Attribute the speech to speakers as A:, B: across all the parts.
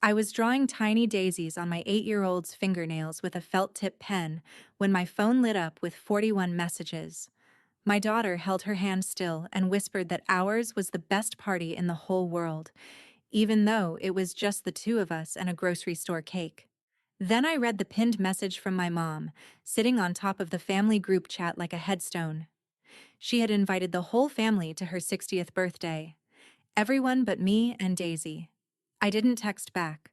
A: I was drawing tiny daisies on my 8-year-old's fingernails with a felt tip pen when my phone lit up with 41 messages. My daughter held her hand still and whispered that ours was the best party in the whole world, even though it was just the two of us and a grocery store cake. Then I read the pinned message from my mom, sitting on top of the family group chat like a headstone. She had invited the whole family to her 60th birthday. Everyone but me and Daisy. I didn't text back,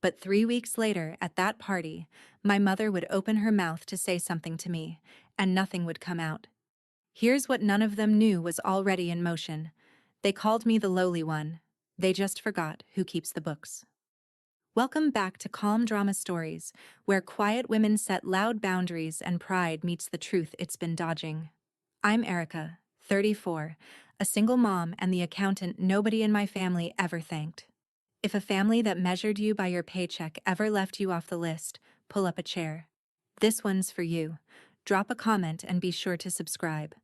A: but 3 weeks later, at that party, my mother would open her mouth to say something to me, and nothing would come out. Here's what none of them knew was already in motion. They called me the lowly one. They just forgot who keeps the books. Welcome back to Calm Drama Stories, where quiet women set loud boundaries and pride meets the truth it's been dodging. I'm Erica, 34, a single mom and the accountant nobody in my family ever thanked. If a family that measured you by your paycheck ever left you off the list, pull up a chair. This one's for you. Drop a comment and be sure to subscribe.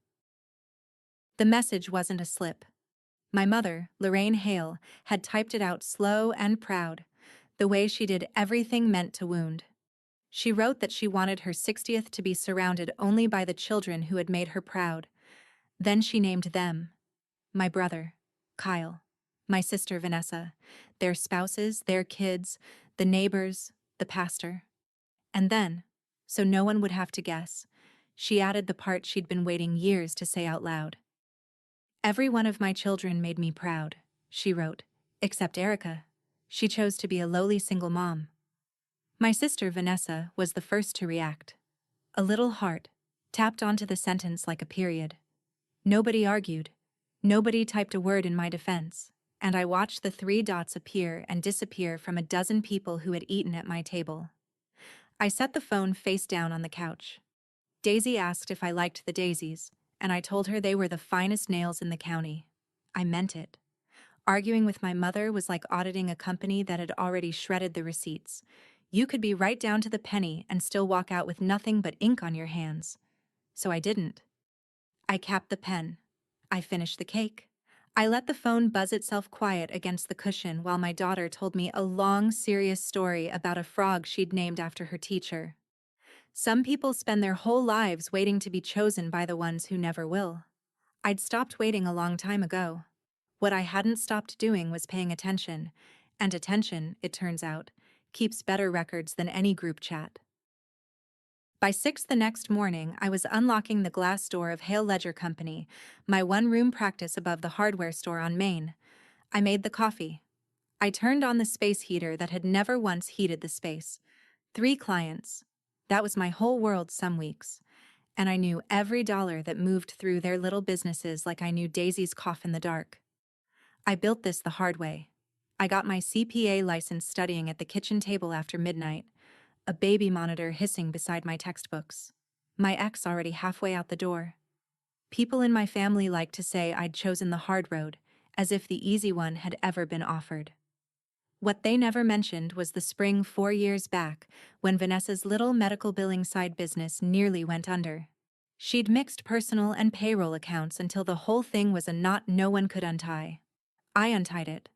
A: The message wasn't a slip. My mother, Lorraine Hale, had typed it out slow and proud, the way she did everything meant to wound. She wrote that she wanted her 60th to be surrounded only by the children who had made her proud. Then she named them. My brother, Kyle, my sister Vanessa, their spouses, their kids, the neighbors, the pastor. And then, so no one would have to guess, she added the part she'd been waiting years to say out loud. Every one of my children made me proud, she wrote, except Erica. She chose to be a lowly single mom. My sister Vanessa was the first to react. A little heart, tapped onto the sentence like a period. Nobody argued. Nobody typed a word in my defense, and I watched the 3 dots appear and disappear from a dozen people who had eaten at my table. I set the phone face down on the couch. Daisy asked if I liked the daisies, and I told her they were the finest nails in the county. I meant it. Arguing with my mother was like auditing a company that had already shredded the receipts. You could be right down to the penny and still walk out with nothing but ink on your hands. So I didn't. I capped the pen. I finished the cake. I let the phone buzz itself quiet against the cushion while my daughter told me a long, serious story about a frog she'd named after her teacher. Some people spend their whole lives waiting to be chosen by the ones who never will. I'd stopped waiting a long time ago. What I hadn't stopped doing was paying attention, and attention, it turns out, keeps better records than any group chat. By 6 the next morning, I was unlocking the glass door of Hale Ledger Company, my one-room practice above the hardware store on Main. I made the coffee. I turned on the space heater that had never once heated the space. 3 clients. That was my whole world some weeks. And I knew every dollar that moved through their little businesses like I knew Daisy's cough in the dark. I built this the hard way. I got my CPA license studying at the kitchen table after midnight, a baby monitor hissing beside my textbooks. My ex already halfway out the door. People in my family liked to say I'd chosen the hard road, as if the easy one had ever been offered. What they never mentioned was the spring 4 years back, when Vanessa's little medical billing side business nearly went under. She'd mixed personal and payroll accounts until the whole thing was a knot no one could untie. I untied it.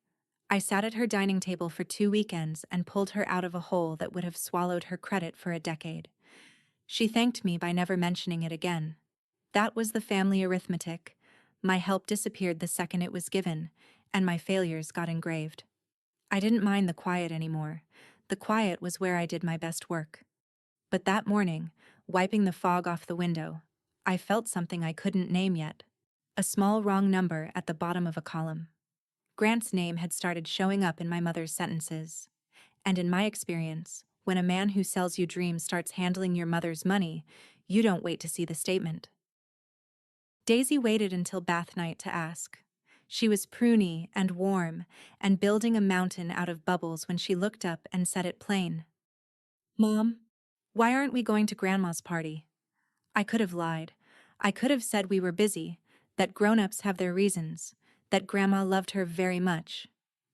A: I sat at her dining table for 2 weekends and pulled her out of a hole that would have swallowed her credit for a decade. She thanked me by never mentioning it again. That was the family arithmetic. My help disappeared the second it was given, and my failures got engraved. I didn't mind the quiet anymore. The quiet was where I did my best work. But that morning, wiping the fog off the window, I felt something I couldn't name yet. A small wrong number at the bottom of a column. Grant's name had started showing up in my mother's sentences. And in my experience, when a man who sells you dreams starts handling your mother's money, you don't wait to see the statement. Daisy waited until bath night to ask. She was pruny and warm and building a mountain out of bubbles when she looked up and said it plain. "Mom, why aren't we going to Grandma's party?" I could have lied. I could have said we were busy, that grown-ups have their reasons, that Grandma loved her very much.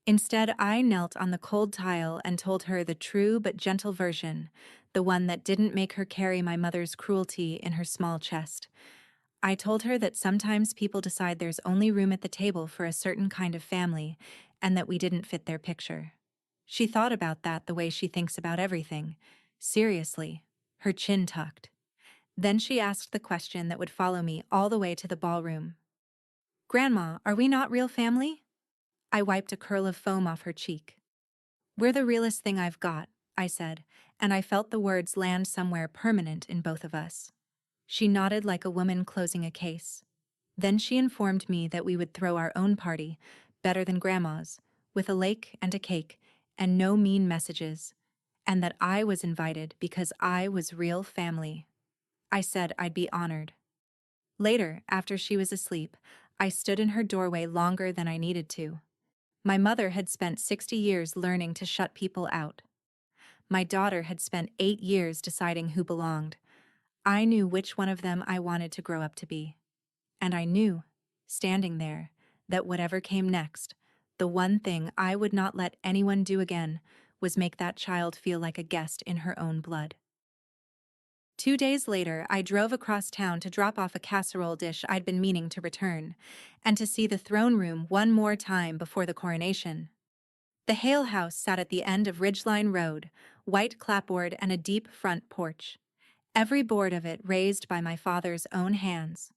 A: Instead, I knelt on the cold tile and told her the true but gentle version, the one that didn't make her carry my mother's cruelty in her small chest. I told her that sometimes people decide there's only room at the table for a certain kind of family, and that we didn't fit their picture. She thought about that the way she thinks about everything. Seriously, her chin tucked. Then she asked the question that would follow me all the way to the ballroom. Grandma, are we not real family? I wiped a curl of foam off her cheek. We're the realest thing I've got, I said, and I felt the words land somewhere permanent in both of us. She nodded like a woman closing a case. Then she informed me that we would throw our own party, better than Grandma's, with a lake and a cake, and no mean messages, and that I was invited because I was real family. I said I'd be honored. Later, after she was asleep, I stood in her doorway longer than I needed to. My mother had spent 60 years learning to shut people out. My daughter had spent 8 years deciding who belonged. I knew which one of them I wanted to grow up to be. And I knew, standing there, that whatever came next, the one thing I would not let anyone do again was make that child feel like a guest in her own blood. 2 days later, I drove across town to drop off a casserole dish I'd been meaning to return, and to see the throne room one more time before the coronation. The Hale House sat at the end of Ridgeline Road, white clapboard and a deep front porch. Every board of it raised by my father's own hands.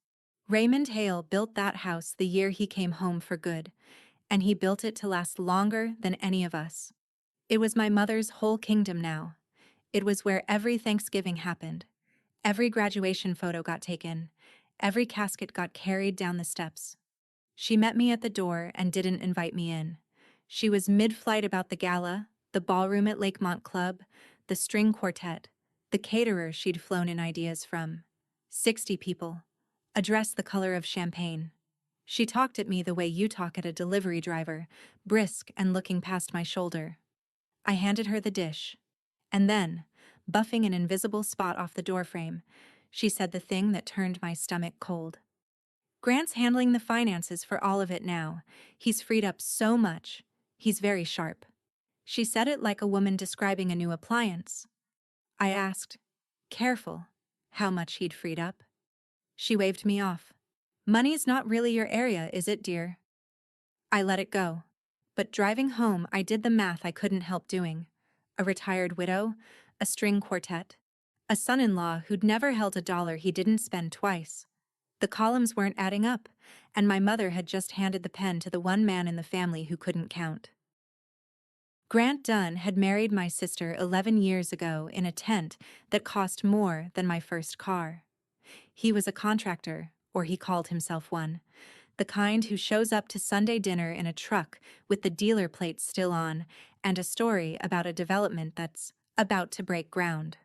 A: Raymond Hale built that house the year he came home for good, and he built it to last longer than any of us. It was my mother's whole kingdom now. It was where every Thanksgiving happened. Every graduation photo got taken. Every casket got carried down the steps. She met me at the door and didn't invite me in. She was mid-flight about the gala, the ballroom at Lakemont Club, the string quartet, the caterer she'd flown in ideas from. 60 people. A dress the color of champagne. She talked at me the way you talk at a delivery driver, brisk and looking past my shoulder. I handed her the dish. And then, buffing an invisible spot off the doorframe, she said the thing that turned my stomach cold. Grant's handling the finances for all of it now. He's freed up so much. He's very sharp. She said it like a woman describing a new appliance. I asked, careful, how much he'd freed up. She waved me off. Money's not really your area, is it, dear? I let it go. But driving home, I did the math I couldn't help doing. A retired widow, a string quartet, a son-in-law who'd never held a dollar he didn't spend twice. The columns weren't adding up, and my mother had just handed the pen to the one man in the family who couldn't count. Grant Dunn had married my sister 11 years ago in a tent that cost more than my first car. He was a contractor, or he called himself one, the kind who shows up to Sunday dinner in a truck with the dealer plates still on and a story about a development that's about to break ground.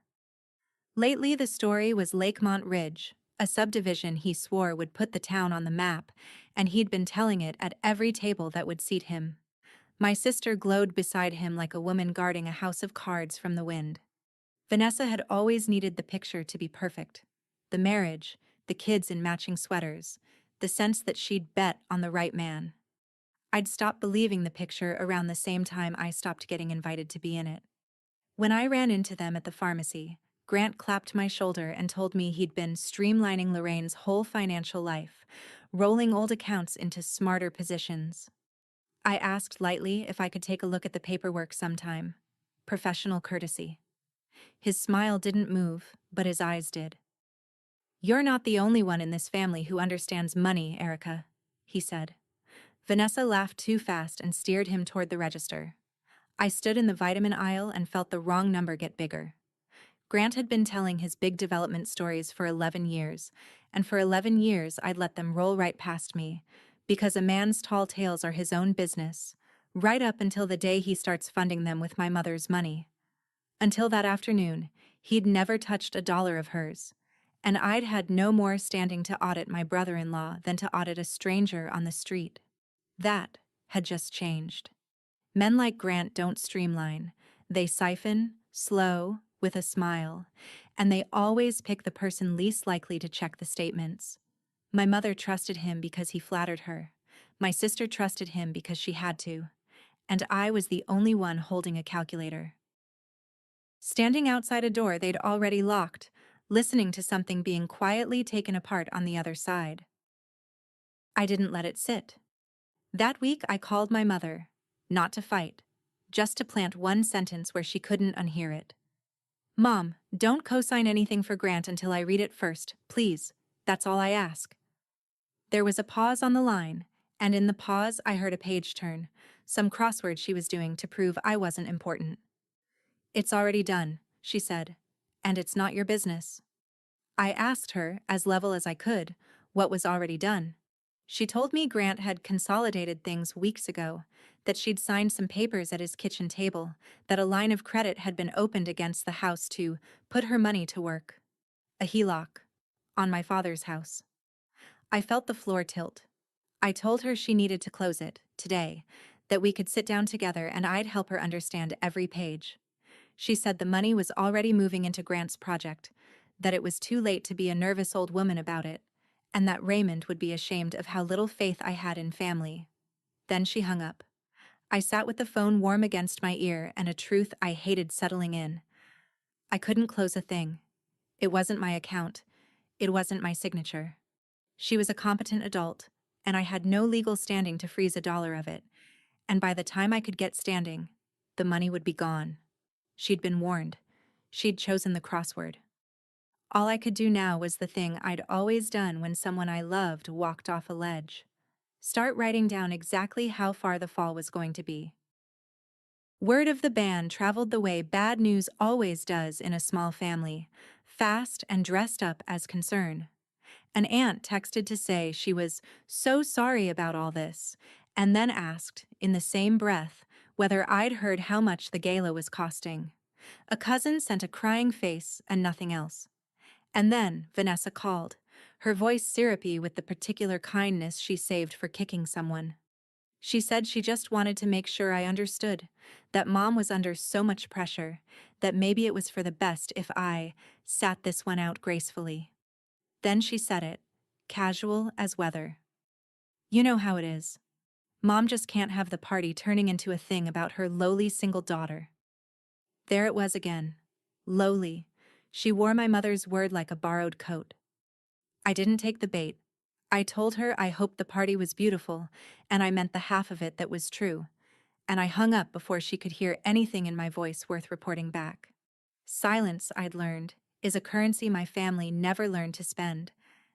A: Lately, the story was Lakemont Ridge, a subdivision he swore would put the town on the map, and he'd been telling it at every table that would seat him. My sister glowed beside him like a woman guarding a house of cards from the wind. Vanessa had always needed the picture to be perfect. The marriage, the kids in matching sweaters, the sense that she'd bet on the right man. I'd stopped believing the picture around the same time I stopped getting invited to be in it. When I ran into them at the pharmacy, Grant clapped my shoulder and told me he'd been streamlining Lorraine's whole financial life, rolling old accounts into smarter positions. I asked lightly if I could take a look at the paperwork sometime. Professional courtesy. His smile didn't move, but his eyes did. You're not the only one in this family who understands money, Erica, he said. Vanessa laughed too fast and steered him toward the register. I stood in the vitamin aisle and felt the wrong number get bigger. Grant had been telling his big development stories for 11 years, and for 11 years I'd let them roll right past me, because a man's tall tales are his own business, right up until the day he starts funding them with my mother's money. Until that afternoon, he'd never touched a dollar of hers, and I'd had no more standing to audit my brother-in-law than to audit a stranger on the street. That had just changed. Men like Grant don't streamline. They siphon, slow, with a smile, and they always pick the person least likely to check the statements. My mother trusted him because he flattered her. My sister trusted him because she had to. And I was the only one holding a calculator. Standing outside a door they'd already locked, listening to something being quietly taken apart on the other side. I didn't let it sit. That week I called my mother, not to fight, just to plant one sentence where she couldn't unhear it. "Mom, don't co-sign anything for Grant until I read it first, please. That's all I ask." There was a pause on the line, and in the pause I heard a page turn, some crossword she was doing to prove I wasn't important. "It's already done," she said, "and it's not your business." I asked her, as level as I could, what was already done. She told me Grant had consolidated things weeks ago, that she'd signed some papers at his kitchen table, that a line of credit had been opened against the house to put her money to work. A HELOC. On my father's house. I felt the floor tilt. I told her she needed to close it, today, that we could sit down together and I'd help her understand every page. She said the money was already moving into Grant's project, that it was too late to be a nervous old woman about it, and that Raymond would be ashamed of how little faith I had in family. Then she hung up. I sat with the phone warm against my ear and a truth I hated settling in. I couldn't close a thing. It wasn't my account. It wasn't my signature. She was a competent adult, and I had no legal standing to freeze $1 of it, and by the time I could get standing, the money would be gone. She'd been warned. She'd chosen the crossword. All I could do now was the thing I'd always done when someone I loved walked off a ledge. Start writing down exactly how far the fall was going to be. Word of the ban traveled the way bad news always does in a small family, fast and dressed up as concern. An aunt texted to say she was so sorry about all this, and then asked, in the same breath, whether I'd heard how much the gala was costing. A cousin sent a crying face and nothing else. And then Vanessa called, her voice syrupy with the particular kindness she saved for kicking someone. She said she just wanted to make sure I understood, that Mom was under so much pressure, that maybe it was for the best if I sat this one out gracefully. Then she said it, casual as weather. "You know how it is. Mom just can't have the party turning into a thing about her lowly single daughter." There it was again. Lowly. She wore my mother's word like a borrowed coat. I didn't take the bait. I told her I hoped the party was beautiful, and I meant the half of it that was true, and I hung up before she could hear anything in my voice worth reporting back. Silence, I'd learned, is a currency my family never learned to spend.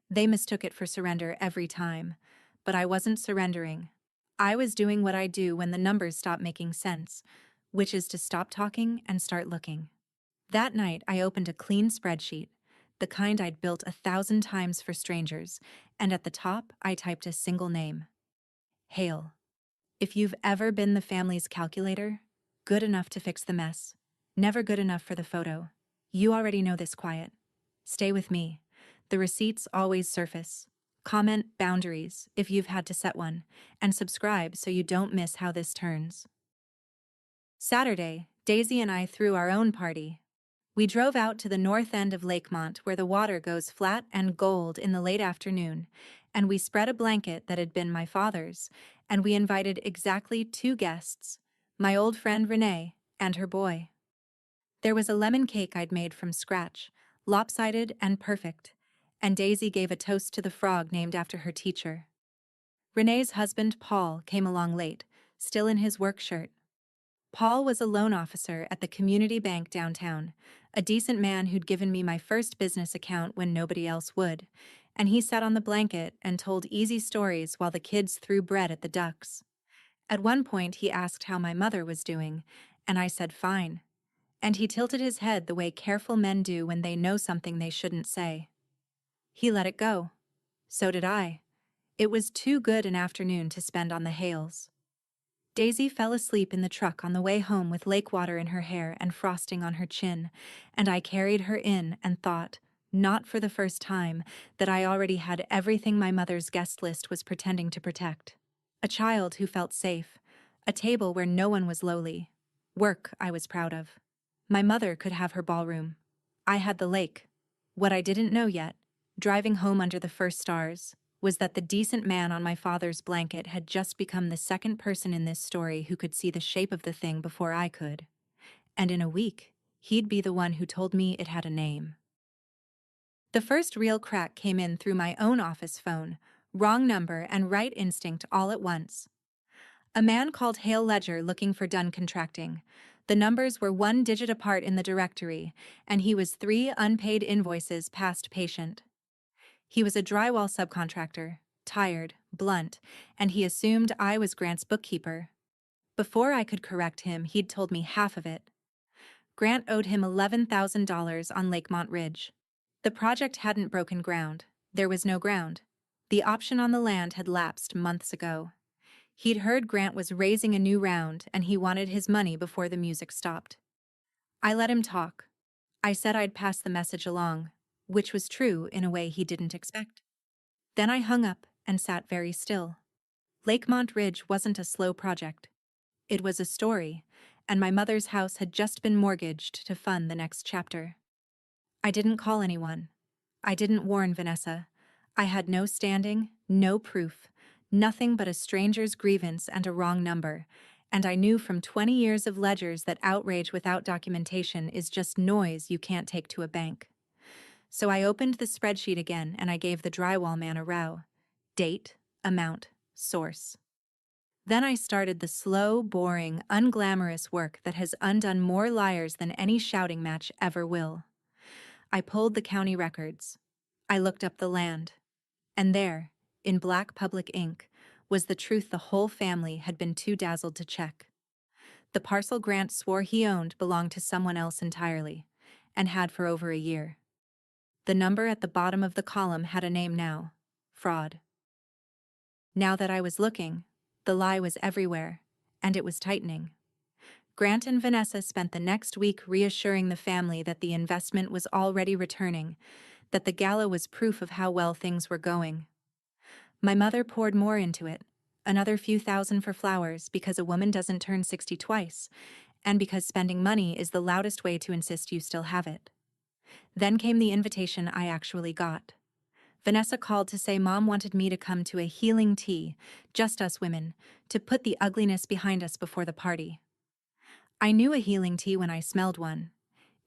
A: They mistook it for surrender every time, but I wasn't surrendering. I was doing what I do when the numbers stop making sense, which is to stop talking and start looking. That night, I opened a clean spreadsheet, the kind I'd built 1,000 times for strangers, and at the top, I typed a single name. Hale. If you've ever been the family's calculator, good enough to fix the mess, never good enough for the photo. You already know this, quiet. Stay with me. The receipts always surface. Comment boundaries if you've had to set one, and subscribe so you don't miss how this turns. Saturday, Daisy and I threw our own party. We drove out to the north end of Lakemont where the water goes flat and gold in the late afternoon, and we spread a blanket that had been my father's, and we invited exactly 2 guests, my old friend Renee and her boy. There was a lemon cake I'd made from scratch, lopsided and perfect, and Daisy gave a toast to the frog named after her teacher. Renee's husband, Paul, came along late, still in his work shirt. Paul was a loan officer at the community bank downtown, a decent man who'd given me my first business account when nobody else would, and he sat on the blanket and told easy stories while the kids threw bread at the ducks. At one point he asked how my mother was doing, and I said fine, and he tilted his head the way careful men do when they know something they shouldn't say. He let it go. So did I. It was too good an afternoon to spend on the Hales. Daisy fell asleep in the truck on the way home with lake water in her hair and frosting on her chin, and I carried her in and thought, not for the first time, that I already had everything my mother's guest list was pretending to protect. A child who felt safe, a table where no one was lowly, work I was proud of. My mother could have her ballroom. I had the lake. What I didn't know yet, driving home under the first stars, was that the decent man on my father's blanket had just become the second person in this story who could see the shape of the thing before I could. And in a week, he'd be the one who told me it had a name. The first real crack came in through my own office phone, wrong number and right instinct all at once. A man called Hale Ledger looking for Dunn Contracting. The numbers were one digit apart in the directory, and he was 3 unpaid invoices past patient. He was a drywall subcontractor, tired, blunt, and he assumed I was Grant's bookkeeper. Before I could correct him, he'd told me half of it. Grant owed him $11,000 on Lakemont Ridge. The project hadn't broken ground. There was no ground. The option on the land had lapsed months ago. He'd heard Grant was raising a new round, and he wanted his money before the music stopped. I let him talk. I said I'd pass the message along, which was true in a way he didn't expect. Then I hung up and sat very still. Lakemont Ridge wasn't a slow project. It was a story, and my mother's house had just been mortgaged to fund the next chapter. I didn't call anyone. I didn't warn Vanessa. I had no standing, no proof, nothing but a stranger's grievance and a wrong number, and I knew from 20 years of ledgers that outrage without documentation is just noise you can't take to a bank. So I opened the spreadsheet again and I gave the drywall man a row. Date, amount, source. Then I started the slow, boring, unglamorous work that has undone more liars than any shouting match ever will. I pulled the county records. I looked up the land. And there, in black public ink, was the truth the whole family had been too dazzled to check. The parcel Grant swore he owned belonged to someone else entirely, and had for over a year. The number at the bottom of the column had a name now: fraud. Now that I was looking, the lie was everywhere, and it was tightening. Grant and Vanessa spent the next week reassuring the family that the investment was already returning, that the gala was proof of how well things were going. My mother poured more into it, another few thousand for flowers because a woman doesn't turn 60 twice, and because spending money is the loudest way to insist you still have it. Then came the invitation I actually got. Vanessa called to say Mom wanted me to come to a healing tea, just us women, to put the ugliness behind us before the party. I knew a healing tea when I smelled one.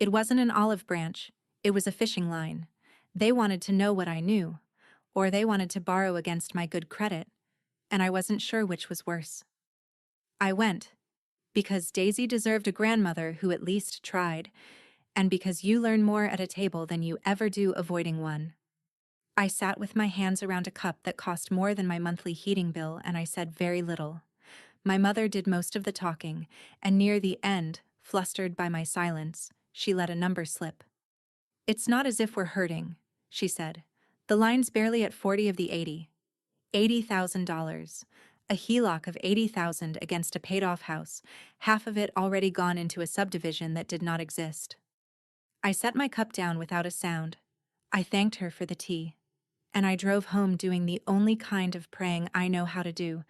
A: It wasn't an olive branch, it was a fishing line. They wanted to know what I knew, or they wanted to borrow against my good credit, and I wasn't sure which was worse. I went, because Daisy deserved a grandmother who at least tried, and because you learn more at a table than you ever do avoiding one. I sat with my hands around a cup that cost more than my monthly heating bill, and I said very little. My mother did most of the talking, and near the end, flustered by my silence, she let a number slip. "It's not as if we're hurting," she said. "The line's barely at 40 of the 80. $80,000. A HELOC of $80,000 against a paid-off house, half of it already gone into a subdivision that did not exist." I set my cup down without a sound. I thanked her for the tea. And I drove home doing the only kind of praying I know how to do,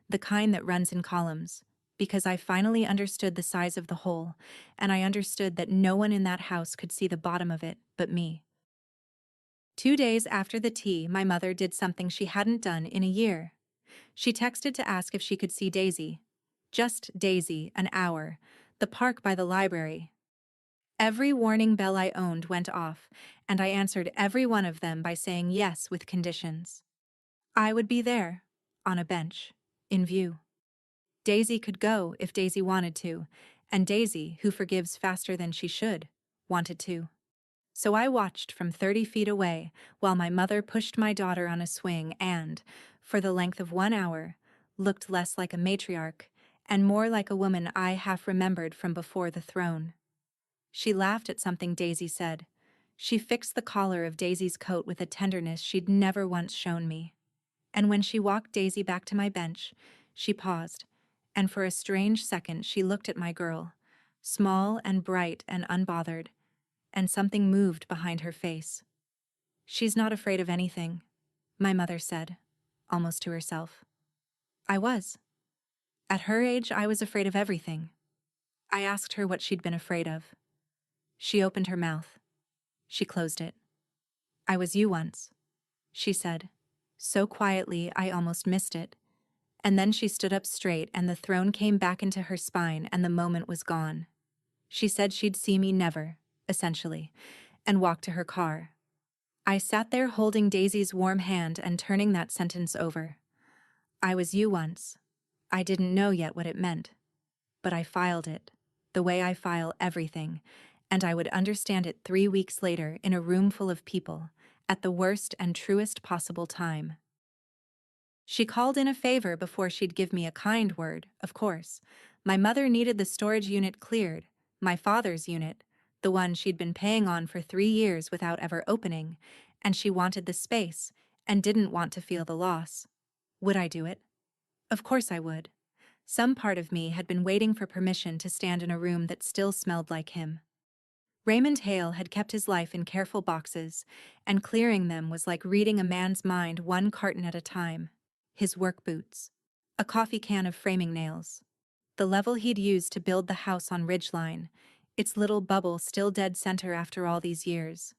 A: the kind that runs in columns, because I finally understood the size of the hole, and I understood that no one in that house could see the bottom of it but me. 2 days after the tea, my mother did something she hadn't done in a year. She texted to ask if she could see Daisy. Just Daisy, an hour. The park by the library. Every warning bell I owned went off, and I answered every one of them by saying yes with conditions. I would be there, on a bench, in view. Daisy could go if Daisy wanted to, and Daisy, who forgives faster than she should, wanted to. So I watched from 30 feet away while my mother pushed my daughter on a swing and, for the length of 1 hour, looked less like a matriarch and more like a woman I half remembered from before the throne. She laughed at something Daisy said. She fixed the collar of Daisy's coat with a tenderness she'd never once shown me. And when she walked Daisy back to my bench, she paused, and for a strange second she looked at my girl, small and bright and unbothered, and something moved behind her face. "She's not afraid of anything," my mother said, almost to herself. I was. At her age, I was afraid of everything. I asked her what she'd been afraid of. She opened her mouth. She closed it. "I was you once," she said, so quietly I almost missed it. And then she stood up straight and the throne came back into her spine and the moment was gone. She said she'd see me never, essentially, and walked to her car. I sat there holding Daisy's warm hand and turning that sentence over. "I was you once. I didn't know yet what it meant, but I filed it, the way I file everything, and I would understand it 3 weeks later in a room full of people, at the worst and truest possible time. She called in a favor before she'd give me a kind word, of course. My mother needed the storage unit cleared, my father's unit, the one she'd been paying on for 3 years without ever opening, and she wanted the space and didn't want to feel the loss. Would I do it? Of course I would. Some part of me had been waiting for permission to stand in a room that still smelled like him. Raymond Hale had kept his life in careful boxes, and clearing them was like reading a man's mind one carton at a time. His work boots, a coffee can of framing nails, the level he'd used to build the house on Ridgeline, its little bubble still dead center after all these years.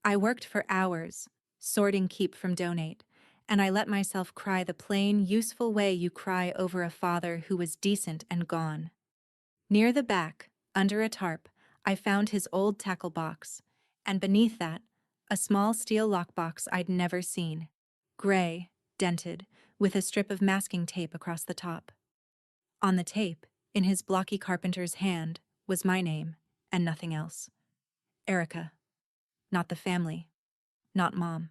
A: I worked for hours, sorting keep from donate, and I let myself cry the plain, useful way you cry over a father who was decent and gone. Near the back, under a tarp, I found his old tackle box, and beneath that, a small steel lockbox I'd never seen. Gray, dented, with a strip of masking tape across the top. On the tape, in his blocky carpenter's hand, was my name, and nothing else. Erica. Not the family. Not Mom.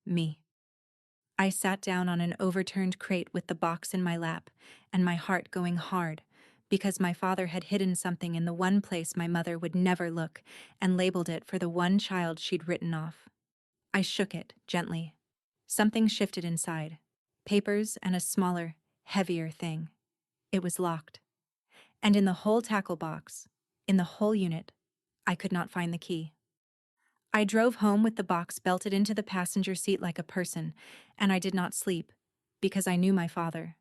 A: Me. I sat down on an overturned crate with the box in my lap, and my heart going hard, because my father had hidden something in the one place my mother would never look, and labeled it for the one child she'd written off. I shook it, gently. Something shifted inside. Papers and a smaller, heavier thing. It was locked. And in the whole tackle box, in the whole unit, I could not find the key. I drove home with the box belted into the passenger seat like a person, and I did not sleep, because I knew my father.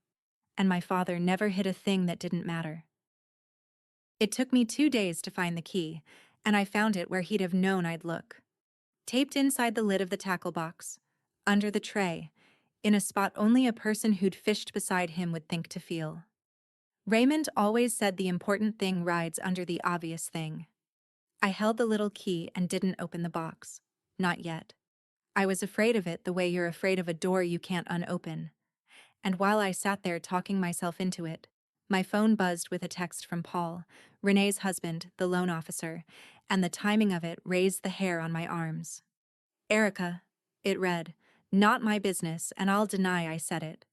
A: And my father never hid a thing that didn't matter. It took me 2 days to find the key, and I found it where he'd have known I'd look. Taped inside the lid of the tackle box, under the tray, in a spot only a person who'd fished beside him would think to feel. Raymond always said the important thing rides under the obvious thing. I held the little key and didn't open the box. Not yet. I was afraid of it the way you're afraid of a door you can't unopen. And while I sat there talking myself into it, my phone buzzed with a text from Paul, Renee's husband, the loan officer, and the timing of it raised the hair on my arms. Erica, it read, not my business, and I'll deny I said it.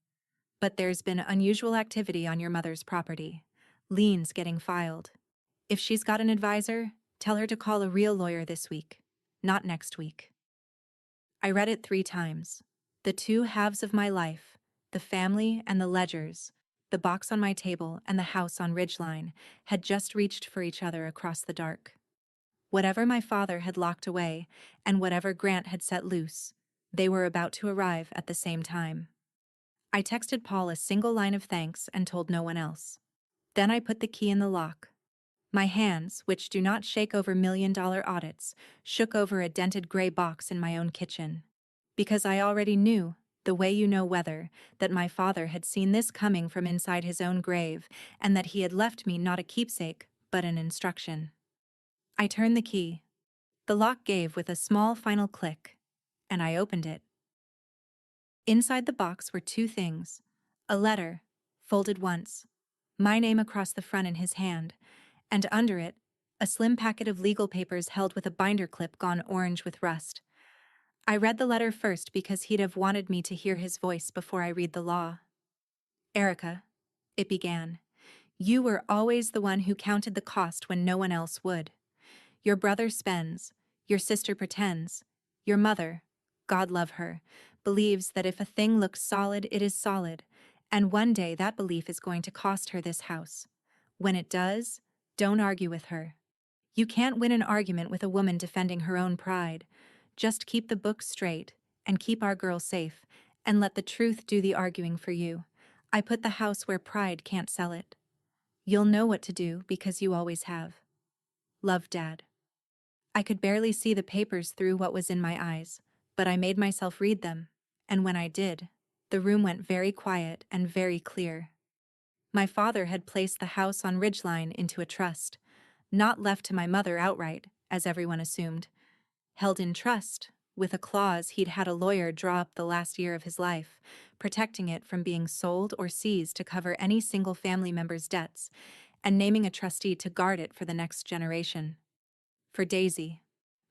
A: But there's been unusual activity on your mother's property. Liens getting filed. If she's got an advisor, tell her to call a real lawyer this week, not next week. I read it 3 times. The 2 halves of my life, the family and the ledgers, the box on my table and the house on Ridgeline, had just reached for each other across the dark. Whatever my father had locked away, and whatever Grant had set loose, they were about to arrive at the same time. I texted Paul a single line of thanks and told no one else. Then I put the key in the lock. My hands, which do not shake over $1,000,000 audits, shook over a dented gray box in my own kitchen. Because I already knew, the way you know weather, that my father had seen this coming from inside his own grave, and that he had left me not a keepsake, but an instruction. I turned the key. The lock gave with a small final click, and I opened it. Inside the box were 2 things. A letter, folded once, my name across the front in his hand, and under it, a slim packet of legal papers held with a binder clip gone orange with rust. I read the letter first because he'd have wanted me to hear his voice before I read the law. Erica, it began, you were always the one who counted the cost when no one else would. Your brother spends, your sister pretends, your mother, God love her, believes that if a thing looks solid, it is solid, and one day that belief is going to cost her this house. When it does, don't argue with her. You can't win an argument with a woman defending her own pride. Just keep the book straight, and keep our girl safe, and let the truth do the arguing for you. I put the house where pride can't sell it. You'll know what to do because you always have. Love, Dad. I could barely see the papers through what was in my eyes, but I made myself read them, and when I did, the room went very quiet and very clear. My father had placed the house on Ridgeline into a trust, not left to my mother outright, as everyone assumed. Held in trust, with a clause he'd had a lawyer draw up the last year of his life, protecting it from being sold or seized to cover any single family member's debts, and naming a trustee to guard it for the next generation. For Daisy.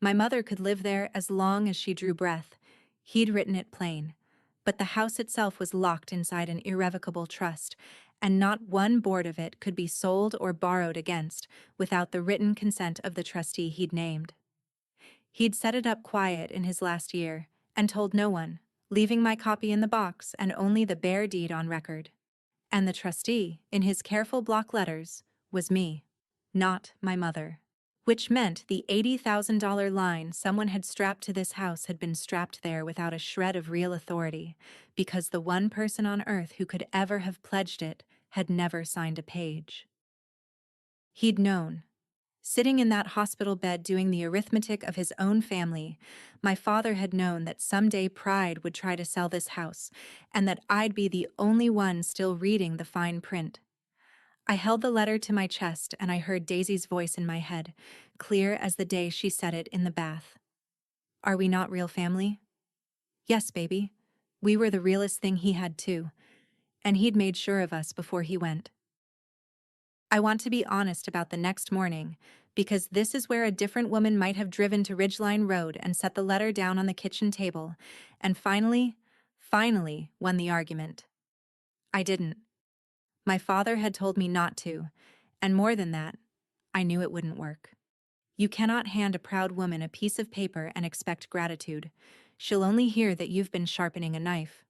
A: My mother could live there as long as she drew breath. He'd written it plain. But the house itself was locked inside an irrevocable trust, and not one board of it could be sold or borrowed against without the written consent of the trustee he'd named. He'd set it up quiet in his last year, and told no one, leaving my copy in the box and only the bare deed on record. And the trustee, in his careful block letters, was me, not my mother. Which meant the $80,000 line someone had strapped to this house had been strapped there without a shred of real authority, because the one person on earth who could ever have pledged it had never signed a page. He'd known. Sitting in that hospital bed doing the arithmetic of his own family, my father had known that someday Pride would try to sell this house, and that I'd be the only one still reading the fine print. I held the letter to my chest and I heard Daisy's voice in my head, clear as the day she said it in the bath. Are we not real family? Yes, baby. We were the realest thing he had too, and he'd made sure of us before he went. I want to be honest about the next morning, because this is where a different woman might have driven to Ridgeline Road and set the letter down on the kitchen table, and finally won the argument. I didn't. My father had told me not to, and more than that, I knew it wouldn't work. You cannot hand a proud woman a piece of paper and expect gratitude. She'll only hear that you've been sharpening a knife.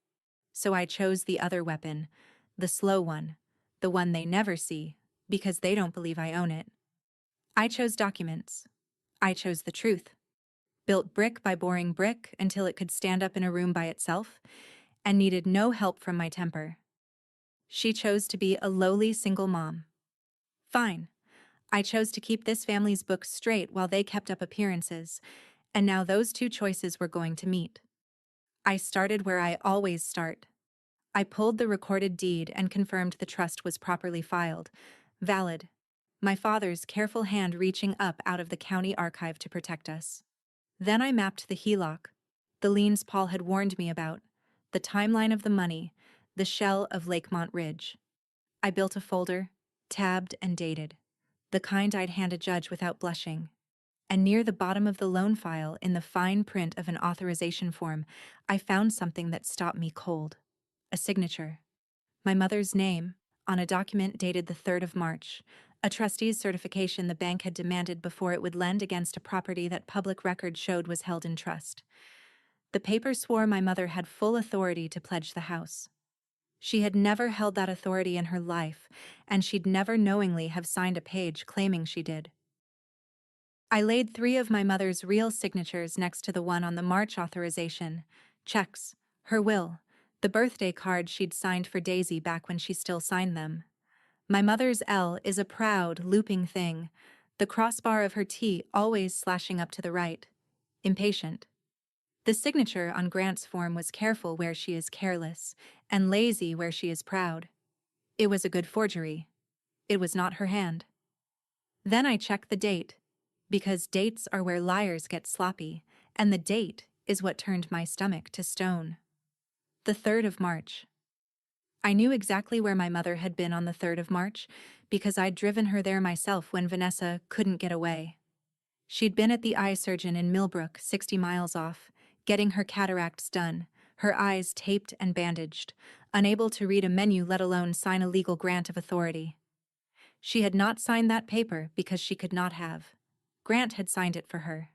A: So I chose the other weapon, the slow one, the one they never see, because they don't believe I own it. I chose documents. I chose the truth. Built brick by boring brick until it could stand up in a room by itself, and needed no help from my temper. She chose to be a lowly single mom. Fine. I chose to keep this family's books straight while they kept up appearances, and now those two choices were going to meet. I started where I always start. I pulled the recorded deed and confirmed the trust was properly filed, valid. My father's careful hand reaching up out of the county archive to protect us. Then I mapped the HELOC, the liens Paul had warned me about, the timeline of the money, the shell of Lakemont Ridge. I built a folder, tabbed and dated, the kind I'd hand a judge without blushing. And near the bottom of the loan file, in the fine print of an authorization form, I found something that stopped me cold. A signature. My mother's name, on a document dated the 3rd of March, a trustee's certification the bank had demanded before it would lend against a property that public record showed was held in trust. The paper swore my mother had full authority to pledge the house. She had never held that authority in her life, and she'd never knowingly have signed a page claiming she did. I laid 3 of my mother's real signatures next to the one on the March authorization, checks, her will, the birthday card she'd signed for Daisy back when she still signed them. My mother's L is a proud, looping thing, the crossbar of her T always slashing up to the right. Impatient. The signature on Grant's form was careful where she is careless, and lazy where she is proud. It was a good forgery. It was not her hand. Then I checked the date, because dates are where liars get sloppy, and the date is what turned my stomach to stone. The 3rd of March. I knew exactly where my mother had been on the 3rd of March, because I'd driven her there myself when Vanessa couldn't get away. She'd been at the eye surgeon in Millbrook, 60 miles off, getting her cataracts done, her eyes taped and bandaged, unable to read a menu let alone sign a legal grant of authority. She had not signed that paper because she could not have. Grant had signed it for her.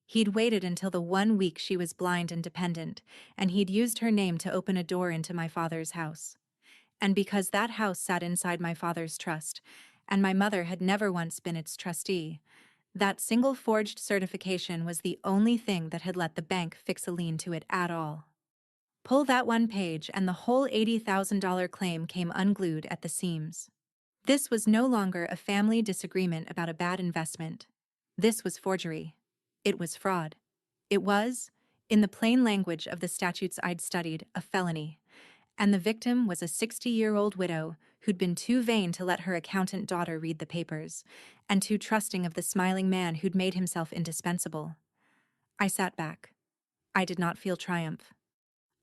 A: He'd waited until the 1 week she was blind and dependent, and he'd used her name to open a door into my father's house. And because that house sat inside my father's trust, and my mother had never once been its trustee, that single forged certification was the only thing that had let the bank fix a lien to it at all. Pull that one page and the whole $80,000 claim came unglued at the seams. This was no longer a family disagreement about a bad investment. This was forgery. It was fraud. It was, in the plain language of the statutes I'd studied, a felony. And the victim was a 60-year-old widow who'd been too vain to let her accountant daughter read the papers, and too trusting of the smiling man who'd made himself indispensable. I sat back. I did not feel triumph.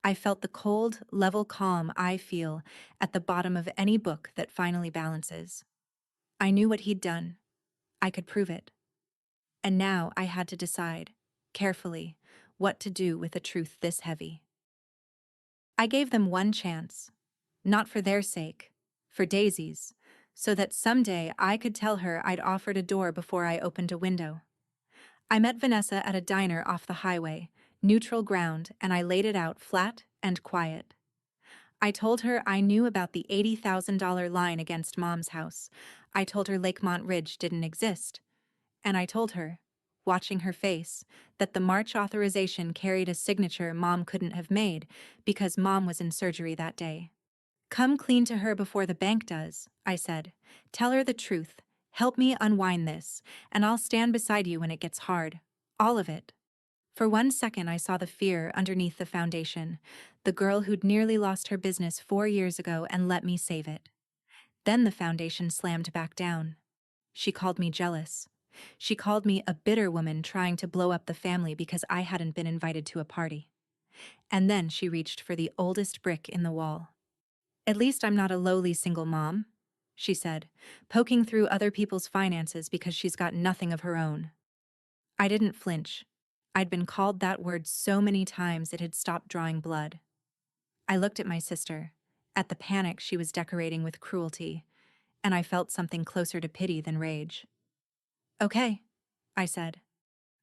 A: I felt the cold, level calm I feel at the bottom of any book that finally balances. I knew what he'd done. I could prove it. And now I had to decide, carefully, what to do with a truth this heavy. I gave them one chance, not for their sake, for Daisy's, so that someday I could tell her I'd offered a door before I opened a window. I met Vanessa at a diner off the highway, neutral ground, and I laid it out flat and quiet. I told her I knew about the $80,000 line against Mom's house. I told her Lakemont Ridge didn't exist. And I told her, watching her face, that the March authorization carried a signature Mom couldn't have made because Mom was in surgery that day. Come clean to her before the bank does, I said. Tell her the truth. Help me unwind this, and I'll stand beside you when it gets hard. All of it. For 1 second I saw the fear underneath the foundation, the girl who'd nearly lost her business 4 years ago and let me save it. Then the foundation slammed back down. She called me jealous. She called me a bitter woman trying to blow up the family because I hadn't been invited to a party. And then she reached for the oldest brick in the wall. At least I'm not a lowly single mom, she said, poking through other people's finances because she's got nothing of her own. I didn't flinch. I'd been called that word so many times it had stopped drawing blood. I looked at my sister, at the panic she was decorating with cruelty, and I felt something closer to pity than rage. Okay, I said.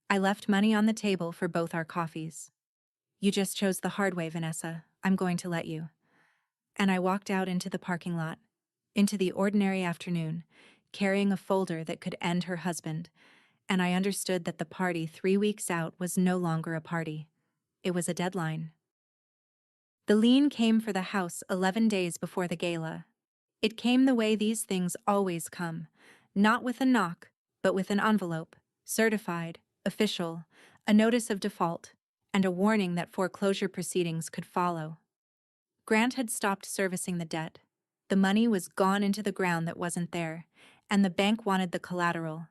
A: I left money on the table for both our coffees. You just chose the hard way, Vanessa. I'm going to let you. And I walked out into the parking lot, into the ordinary afternoon, carrying a folder that could end her husband, and I understood that the party 3 weeks out was no longer a party. It was a deadline. The lien came for the house 11 days before the gala. It came the way these things always come, not with a knock, but with an envelope, certified, official, a notice of default, and a warning that foreclosure proceedings could follow. Grant had stopped servicing the debt. The money was gone into the ground that wasn't there, and the bank wanted the collateral.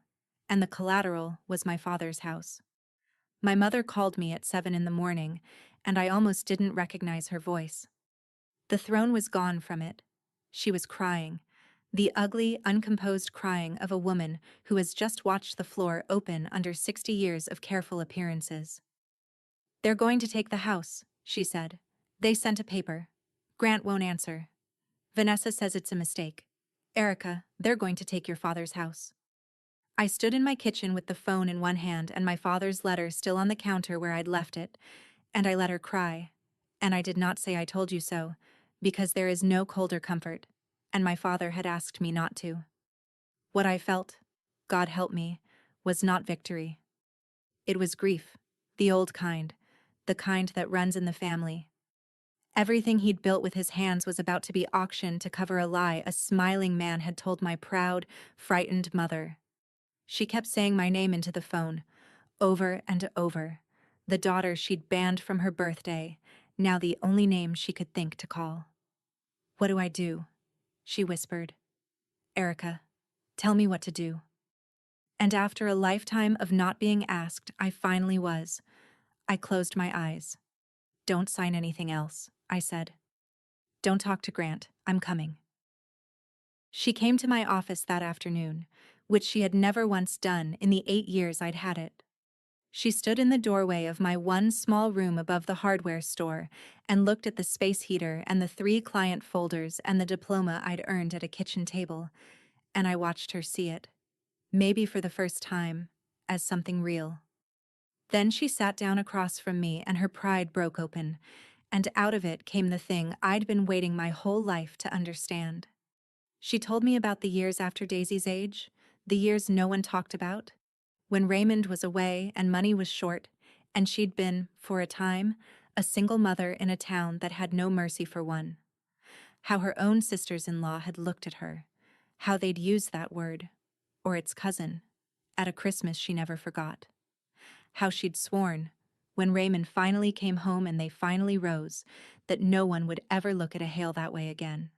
A: And the collateral was my father's house. My mother called me at 7 in the morning, and I almost didn't recognize her voice. The throne was gone from it. She was crying, the ugly, uncomposed crying of a woman who has just watched the floor open under 60 years of careful appearances. They're going to take the house, she said. They sent a paper. Grant won't answer. Vanessa says it's a mistake. Erica, they're going to take your father's house. I stood in my kitchen with the phone in one hand and my father's letter still on the counter where I'd left it, and I let her cry. And I did not say I told you so, because there is no colder comfort, and my father had asked me not to. What I felt, God help me, was not victory. It was grief, the old kind, the kind that runs in the family. Everything he'd built with his hands was about to be auctioned to cover a lie a smiling man had told my proud, frightened mother. She kept saying my name into the phone, over and over, the daughter she'd banned from her birthday, now the only name she could think to call. What do I do? She whispered. Erica, tell me what to do. And after a lifetime of not being asked, I finally was. I closed my eyes. Don't sign anything else, I said. Don't talk to Grant, I'm coming. She came to my office that afternoon, which she had never once done in the 8 years I'd had it. She stood in the doorway of my one small room above the hardware store and looked at the space heater and the 3 client folders and the diploma I'd earned at a kitchen table, and I watched her see it, maybe for the first time, as something real. Then she sat down across from me and her pride broke open, and out of it came the thing I'd been waiting my whole life to understand. She told me about the years after Daisy's age, the years no one talked about, when Raymond was away and money was short, and she'd been, for a time, a single mother in a town that had no mercy for one. How her own sisters-in-law had looked at her, how they'd used that word, or its cousin, at a Christmas she never forgot. How she'd sworn, when Raymond finally came home and they finally rose, that no one would ever look at a Hale that way again.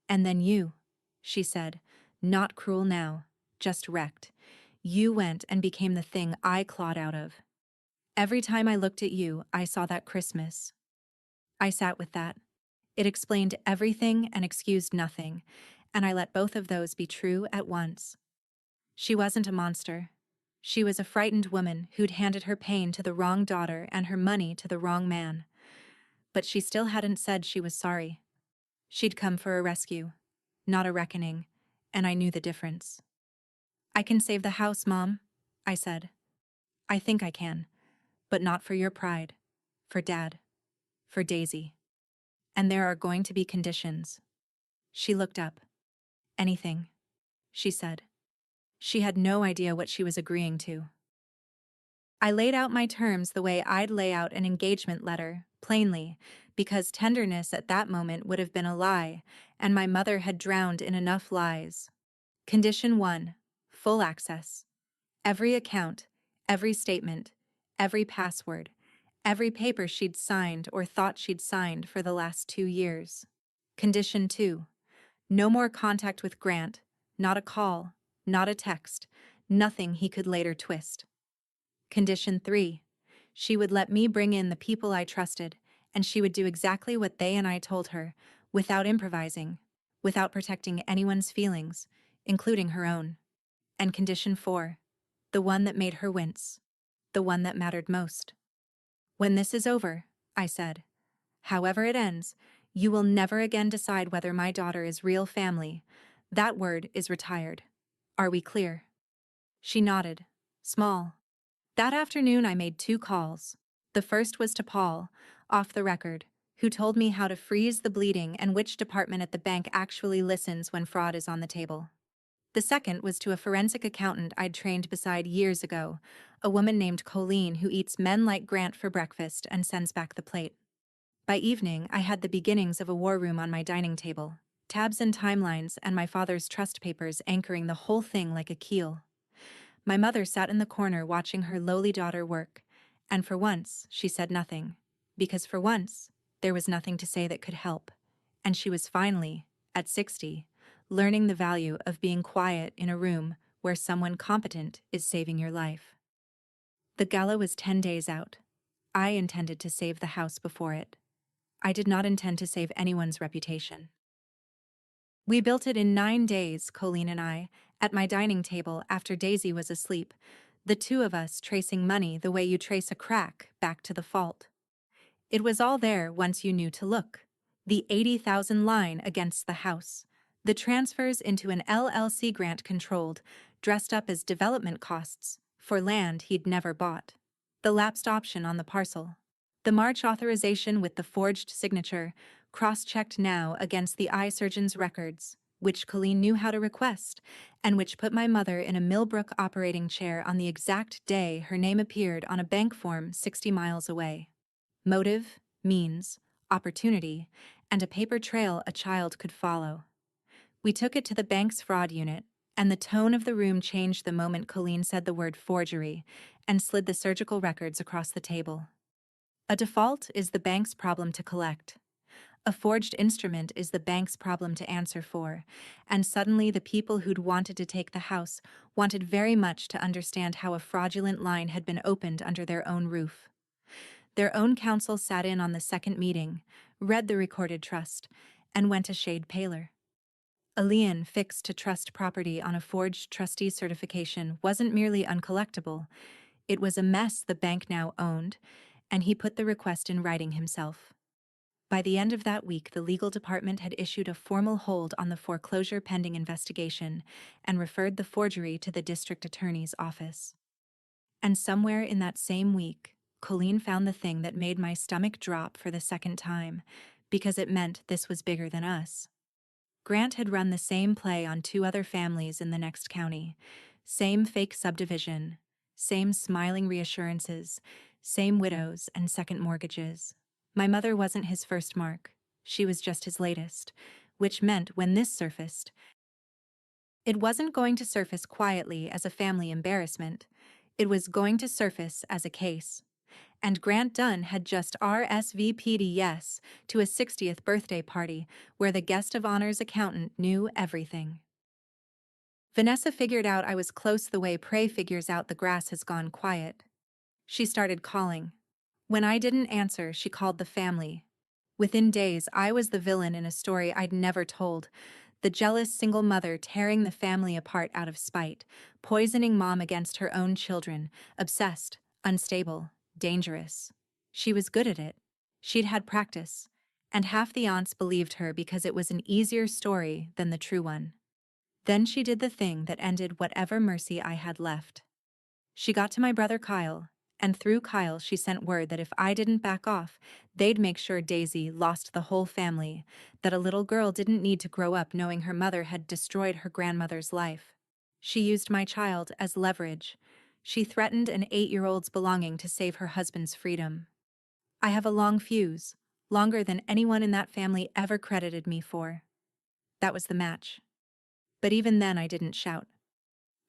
A: And then you, she said, not cruel now, just wrecked. You went and became the thing I clawed out of. Every time I looked at you, I saw that Christmas. I sat with that. It explained everything and excused nothing, and I let both of those be true at once. She wasn't a monster. She was a frightened woman who'd handed her pain to the wrong daughter and her money to the wrong man. But she still hadn't said she was sorry. She'd come for a rescue, not a reckoning, and I knew the difference. "I can save the house, Mom," I said. "I think I can, but not for your pride, for Dad, for Daisy. And there are going to be conditions." She looked up. "Anything," she said. She had no idea what she was agreeing to. I laid out my terms the way I'd lay out an engagement letter, plainly, because tenderness at that moment would have been a lie, and my mother had drowned in enough lies. Condition 1. Full access. Every account, every statement, every password, every paper she'd signed or thought she'd signed for the last 2 years. Condition 2. No more contact with Grant, not a call, not a text, nothing he could later twist. Condition 3. She would let me bring in the people I trusted, and she would do exactly what they and I told her, without improvising, without protecting anyone's feelings, including her own. And condition 4. The one that made her wince. The one that mattered most. "When this is over," I said, "however it ends, you will never again decide whether my daughter is real family. That word is retired. Are we clear?" She nodded. Small. That afternoon I made 2 calls. The first was to Paul, off the record, who told me how to freeze the bleeding and which department at the bank actually listens when fraud is on the table. The second was to a forensic accountant I'd trained beside years ago, a woman named Colleen who eats men like Grant for breakfast and sends back the plate. By evening, I had the beginnings of a war room on my dining table, tabs and timelines and my father's trust papers anchoring the whole thing like a keel. My mother sat in the corner watching her lowly daughter work, and for once she said nothing, because for once there was nothing to say that could help, and she was finally, at 60, learning the value of being quiet in a room where someone competent is saving your life. The gala was 10 days out. I intended to save the house before it. I did not intend to save anyone's reputation. We built it in 9 days, Colleen and I, at my dining table after Daisy was asleep, the two of us tracing money the way you trace a crack back to the fault. It was all there once you knew to look. The 80,000 line against the house. The transfers into an LLC Grant controlled, dressed up as development costs, for land he'd never bought. The lapsed option on the parcel. The March authorization with the forged signature, cross-checked now against the eye surgeon's records, which Colleen knew how to request, and which put my mother in a Millbrook operating chair on the exact day her name appeared on a bank form 60 miles away. Motive, means, opportunity, and a paper trail a child could follow. We took it to the bank's fraud unit, and the tone of the room changed the moment Colleen said the word forgery and slid the surgical records across the table. A default is the bank's problem to collect. A forged instrument is the bank's problem to answer for, and suddenly the people who'd wanted to take the house wanted very much to understand how a fraudulent line had been opened under their own roof. Their own counsel sat in on the second meeting, read the recorded trust, and went a shade paler. A lien fixed to trust property on a forged trustee certification wasn't merely uncollectible, it was a mess the bank now owned, and he put the request in writing himself. By the end of that week, the legal department had issued a formal hold on the foreclosure pending investigation and referred the forgery to the district attorney's office. And somewhere in that same week, Colleen found the thing that made my stomach drop for the second time, because it meant this was bigger than us. Grant had run the same play on 2 other families in the next county, same fake subdivision, same smiling reassurances, same widows and second mortgages. My mother wasn't his first mark, she was just his latest, which meant when this surfaced, it wasn't going to surface quietly as a family embarrassment, it was going to surface as a case. And Grant Dunn had just RSVP'd yes to a 60th birthday party where the guest of honor's accountant knew everything. Vanessa figured out I was close the way prey figures out the grass has gone quiet. She started calling. When I didn't answer, she called the family. Within days, I was the villain in a story I'd never told, the jealous single mother tearing the family apart out of spite, poisoning mom against her own children, obsessed, unstable, dangerous. She was good at it. She'd had practice, and half the aunts believed her because it was an easier story than the true one. Then she did the thing that ended whatever mercy I had left. She got to my brother Kyle, and through Kyle she sent word that if I didn't back off, they'd make sure Daisy lost the whole family, that a little girl didn't need to grow up knowing her mother had destroyed her grandmother's life. She used my child as leverage. She threatened an 8-year-old's belonging to save her husband's freedom. I have a long fuse, longer than anyone in that family ever credited me for. That was the match. But even then I didn't shout.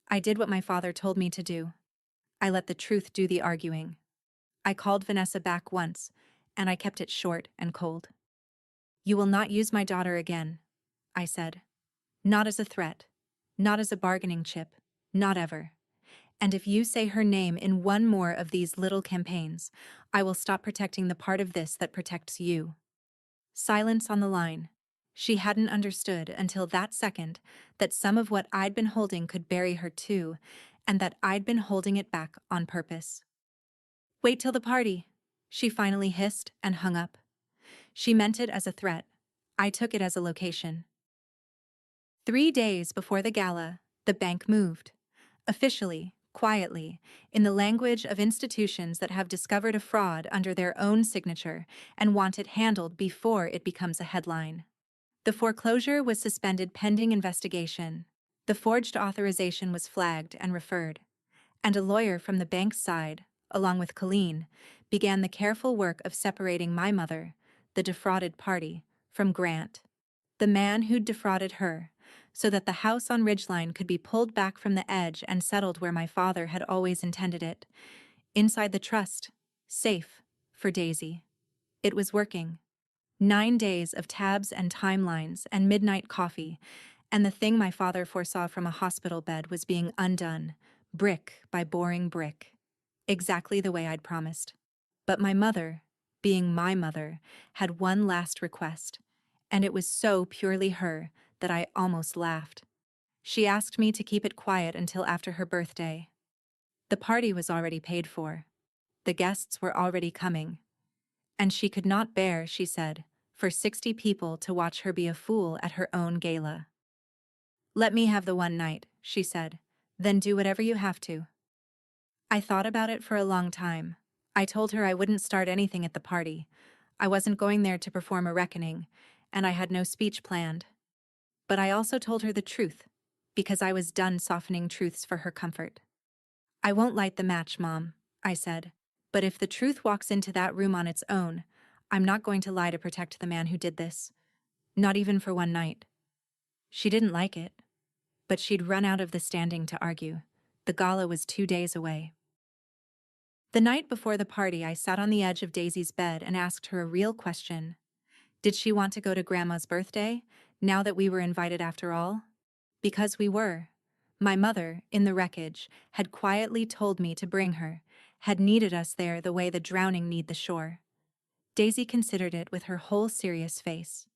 A: I did what my father told me to do. I let the truth do the arguing. I called Vanessa back once, and I kept it short and cold. "You will not use my daughter again," I said. "Not as a threat, not as a bargaining chip, not ever. And if you say her name in one more of these little campaigns, I will stop protecting the part of this that protects you." Silence on the line. She hadn't understood until that second that some of what I'd been holding could bury her too, and that I'd been holding it back on purpose. "Wait till the party," she finally hissed and hung up. She meant it as a threat. I took it as a location. 3 days before the gala, the bank moved. Officially, quietly, in the language of institutions that have discovered a fraud under their own signature and want it handled before it becomes a headline. The foreclosure was suspended pending investigation. The forged authorization was flagged and referred. And a lawyer from the bank's side, along with Colleen, began the careful work of separating my mother, the defrauded party, from Grant, the man who'd defrauded her, so that the house on Ridgeline could be pulled back from the edge and settled where my father had always intended it, inside the trust, safe, for Daisy. It was working. 9 days of tabs and timelines and midnight coffee, and the thing my father foresaw from a hospital bed was being undone, brick by boring brick, exactly the way I'd promised. But my mother, being my mother, had one last request, and it was so purely her that I almost laughed. She asked me to keep it quiet until after her birthday. The party was already paid for. The guests were already coming. And she could not bear, she said, for 60 people to watch her be a fool at her own gala. "Let me have the one night," she said, "then do whatever you have to." I thought about it for a long time. I told her I wouldn't start anything at the party. I wasn't going there to perform a reckoning, and I had no speech planned. But I also told her the truth, because I was done softening truths for her comfort. "I won't light the match, Mom," I said, "but if the truth walks into that room on its own, I'm not going to lie to protect the man who did this. Not even for one night." She didn't like it, but she'd run out of the standing to argue. The gala was 2 days away. The night before the party, I sat on the edge of Daisy's bed and asked her a real question. Did she want to go to Grandma's birthday, now that we were invited after all? Because we were. My mother, in the wreckage, had quietly told me to bring her, had needed us there the way the drowning need the shore. Daisy considered it with her whole serious face.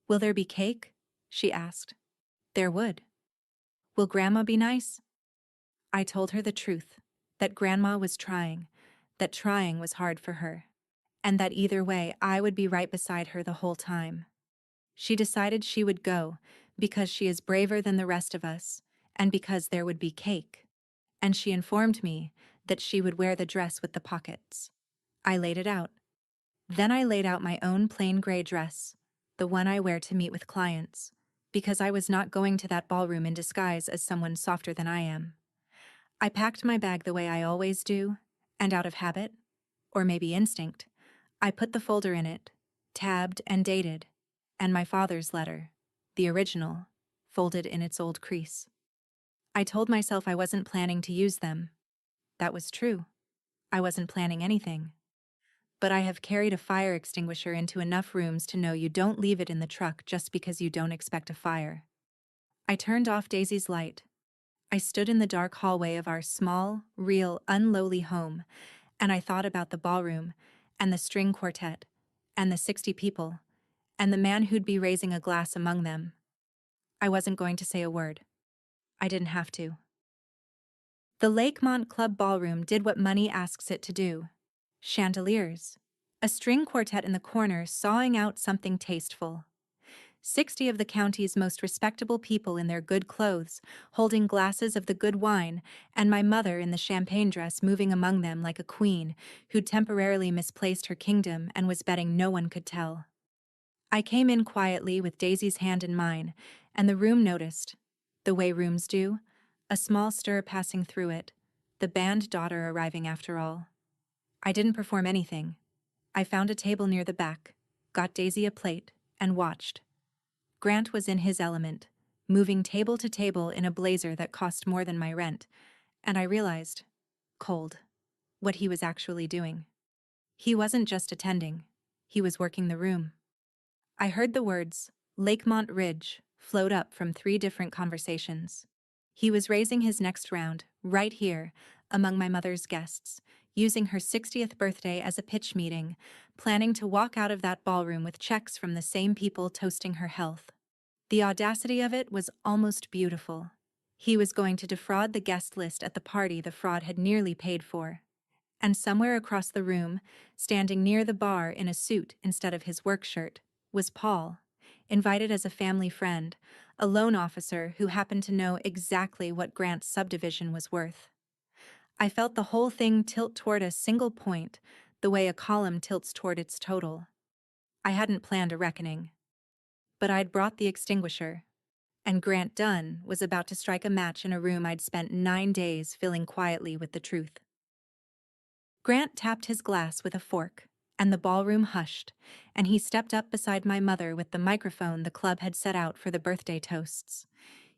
A: "Will there be cake?" she asked. There would. "Will Grandma be nice?" I told her the truth, that Grandma was trying, that trying was hard for her, and that either way I would be right beside her the whole time. She decided she would go, because she is braver than the rest of us, and because there would be cake. And she informed me that she would wear the dress with the pockets. I laid it out. Then I laid out my own plain gray dress, the one I wear to meet with clients, because I was not going to that ballroom in disguise as someone softer than I am. I packed my bag the way I always do, and out of habit, or maybe instinct, I put the folder in it, tabbed and dated, and my father's letter, the original, folded in its old crease. I told myself I wasn't planning to use them. That was true. I wasn't planning anything. But I have carried a fire extinguisher into enough rooms to know you don't leave it in the truck just because you don't expect a fire. I turned off Daisy's light. I stood in the dark hallway of our small, real, unlowly home, And I thought about the ballroom, and the string quartet, and the 60 people, and the man who'd be raising a glass among them. I wasn't going to say a word. I didn't have to. The Lakemont Club ballroom did what money asks it to do. Chandeliers. A string quartet in the corner sawing out something tasteful. 60 of the county's most respectable people in their good clothes, holding glasses of the good wine, and my mother in the champagne dress moving among them like a queen who'd temporarily misplaced her kingdom and was betting no one could tell. I came in quietly with Daisy's hand in mine, and the room noticed, the way rooms do, a small stir passing through it, the band daughter arriving after all. I didn't perform anything. I found a table near the back, got Daisy a plate, and watched. Grant was in his element, moving table to table in a blazer that cost more than my rent, and I realized, cold, what he was actually doing. He wasn't just attending, he was working the room. I heard the words, Lakemont Ridge, float up from 3 different conversations. He was raising his next round, right here, among my mother's guests, using her 60th birthday as a pitch meeting, planning to walk out of that ballroom with checks from the same people toasting her health. The audacity of it was almost beautiful. He was going to defraud the guest list at the party the fraud had nearly paid for. And somewhere across the room, standing near the bar in a suit instead of his work shirt, was Paul, invited as a family friend, a loan officer who happened to know exactly what Grant's subdivision was worth. I felt the whole thing tilt toward a single point, the way a column tilts toward its total. I hadn't planned a reckoning. But I'd brought the extinguisher, and Grant Dunn was about to strike a match in a room I'd spent 9 days filling quietly with the truth. Grant tapped his glass with a fork, and the ballroom hushed, and he stepped up beside my mother with the microphone the club had set out for the birthday toasts.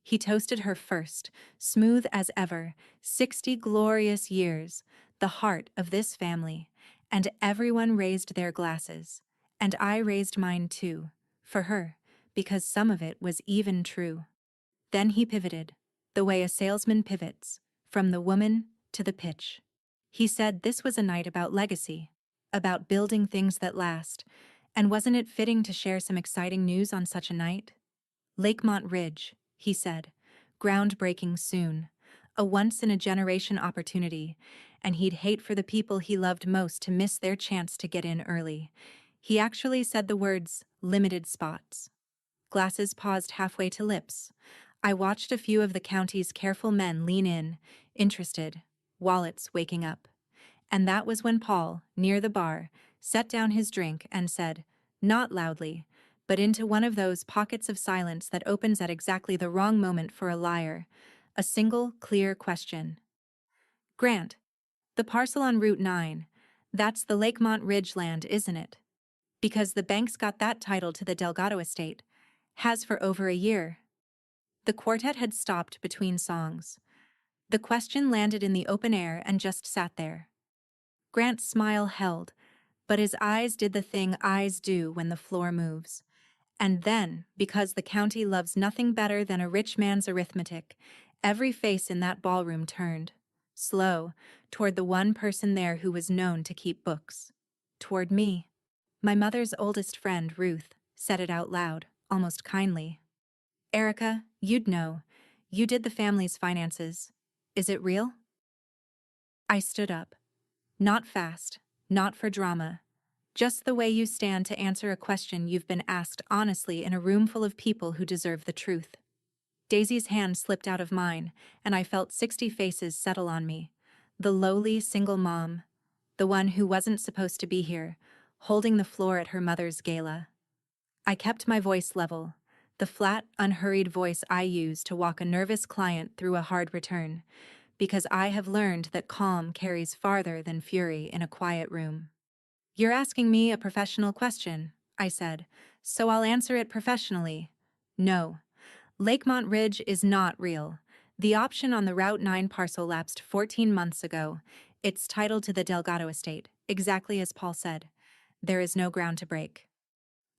A: He toasted her first, smooth as ever, 60 glorious years, the heart of this family, and everyone raised their glasses, and I raised mine too, for her, because some of it was even true. Then he pivoted, the way a salesman pivots, from the woman to the pitch. He said this was a night about legacy, about building things that last, and wasn't it fitting to share some exciting news on such a night? Lakemont Ridge, he said, groundbreaking soon, a once-in-a-generation opportunity, and he'd hate for the people he loved most to miss their chance to get in early. He actually said the words, limited spots. Glasses paused halfway to lips. I watched a few of the county's careful men lean in, interested, wallets waking up. And that was when Paul, near the bar, set down his drink and said, not loudly, but into one of those pockets of silence that opens at exactly the wrong moment for a liar, a single, clear question. Grant, the parcel on Route 9, that's the Lakemont Ridge land, isn't it? Because the bank's got that title to the Delgado estate. Has for over a year. The quartet had stopped between songs. The question landed in the open air and just sat there. Grant's smile held, but his eyes did the thing eyes do when the floor moves. And then, because the county loves nothing better than a rich man's arithmetic, every face in that ballroom turned, slow, toward the one person there who was known to keep books. Toward me. My mother's oldest friend, Ruth, said it out loud, almost kindly. Erica, you'd know. You did the family's finances. Is it real? I stood up. Not fast, not for drama. Just the way you stand to answer a question you've been asked honestly in a room full of people who deserve the truth. Daisy's hand slipped out of mine, and I felt 60 faces settle on me. The lowly single mom, the one who wasn't supposed to be here, holding the floor at her mother's gala. I kept my voice level, the flat, unhurried voice I use to walk a nervous client through a hard return, because I have learned that calm carries farther than fury in a quiet room. You're asking me a professional question, I said, so I'll answer it professionally. No. Lakemont Ridge is not real. The option on the Route 9 parcel lapsed 14 months ago. It's titled to the Delgado estate, exactly as Paul said. There is no ground to break.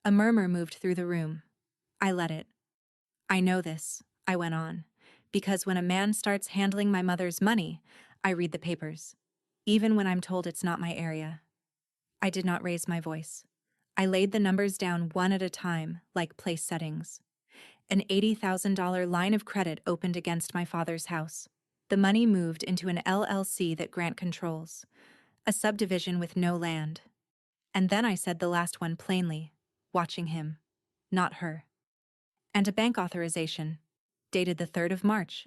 A: A murmur moved through the room. I let it. I know this, I went on, because when a man starts handling my mother's money, I read the papers. even when I'm told it's not my area. I did not raise my voice. I laid the numbers down one at a time, like place settings. An $80,000 line of credit opened against my father's house. The money moved into an LLC that Grant controls, a subdivision with no land. And then I said the last one plainly, watching him, not her. And a bank authorization, dated the 3rd of March,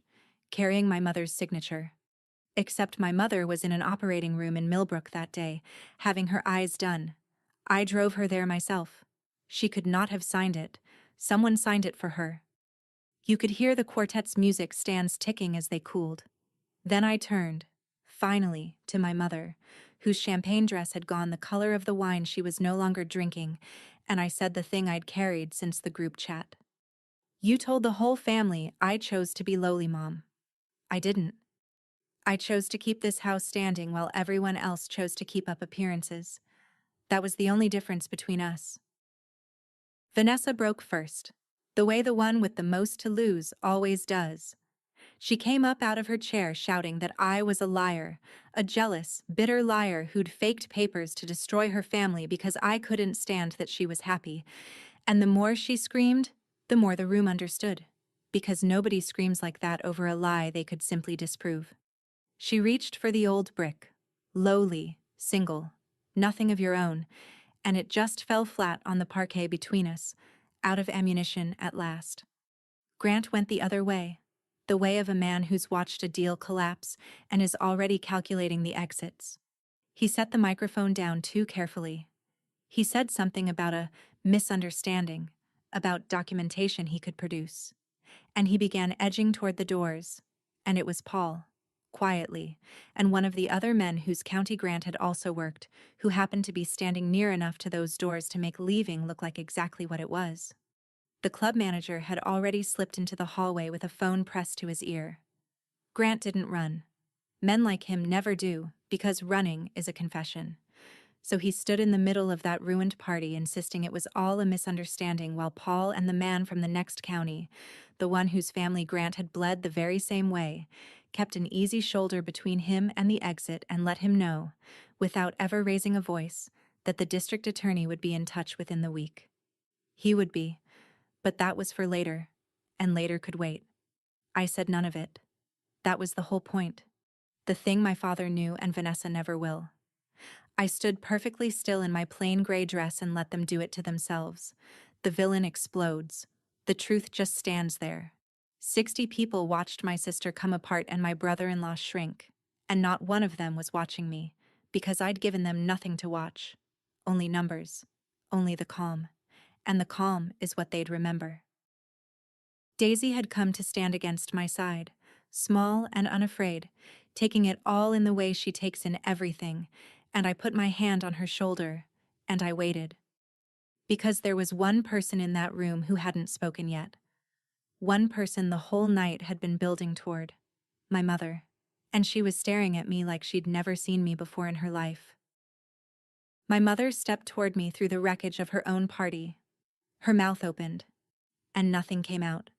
A: carrying my mother's signature. Except my mother was in an operating room in Millbrook that day, having her eyes done. I drove her there myself. She could not have signed it. Someone signed it for her. You could hear the quartet's music stands ticking as they cooled. Then I turned, finally, to my mother, whose champagne dress had gone the color of the wine she was no longer drinking, and I said the thing I'd carried since the group chat. You told the whole family I chose to be lowly, Mom. I didn't. I chose to keep this house standing while everyone else chose to keep up appearances. That was the only difference between us. Vanessa broke first, the way the one with the most to lose always does. She came up out of her chair shouting that I was a liar, a jealous, bitter liar who'd faked papers to destroy her family because I couldn't stand that she was happy. And the more she screamed, the more the room understood, because nobody screams like that over a lie they could simply disprove. She reached for the old brick, lowly, single, nothing of your own, and it just fell flat on the parquet between us, out of ammunition at last. Grant went the other way, the way of a man who's watched a deal collapse and is already calculating the exits. He set the microphone down too carefully. He said something about a misunderstanding, about documentation he could produce. And he began edging toward the doors, and it was Paul, quietly, and one of the other men whose county Grant had also worked, who happened to be standing near enough to those doors to make leaving look like exactly what it was. The club manager had already slipped into the hallway with a phone pressed to his ear. Grant didn't run. Men like him never do, because running is a confession. So he stood in the middle of that ruined party, insisting it was all a misunderstanding, while Paul and the man from the next county, the one whose family Grant had bled the very same way, kept an easy shoulder between him and the exit and let him know, without ever raising a voice, that the district attorney would be in touch within the week. He would be, but that was for later, and later could wait. I said none of it. That was the whole point. The thing my father knew and Vanessa never will. I stood perfectly still in my plain gray dress and let them do it to themselves. The villain explodes. The truth just stands there. 60 people watched my sister come apart and my brother-in-law shrink, and not one of them was watching me, because I'd given them nothing to watch. Only numbers. Only the calm. And the calm is what they'd remember. Daisy had come to stand against my side, small and unafraid, taking it all in the way she takes in everything, and I put my hand on her shoulder, and I waited. Because there was one person in that room who hadn't spoken yet. One person the whole night had been building toward. My mother. And she was staring at me like she'd never seen me before in her life. My mother stepped toward me through the wreckage of her own party. Her mouth opened, and nothing came out.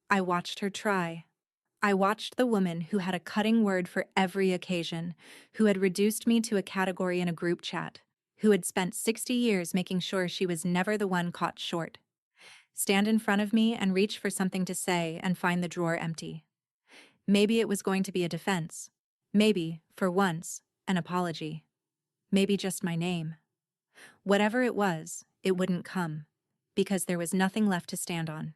A: I watched her try. I watched the woman who had a cutting word for every occasion, who had reduced me to a category in a group chat, who had spent 60 years making sure she was never the one caught short, stand in front of me and reach for something to say and find the drawer empty. Maybe it was going to be a defense. Maybe, for once, an apology. Maybe just my name. Whatever it was, it wouldn't come, because there was nothing left to stand on.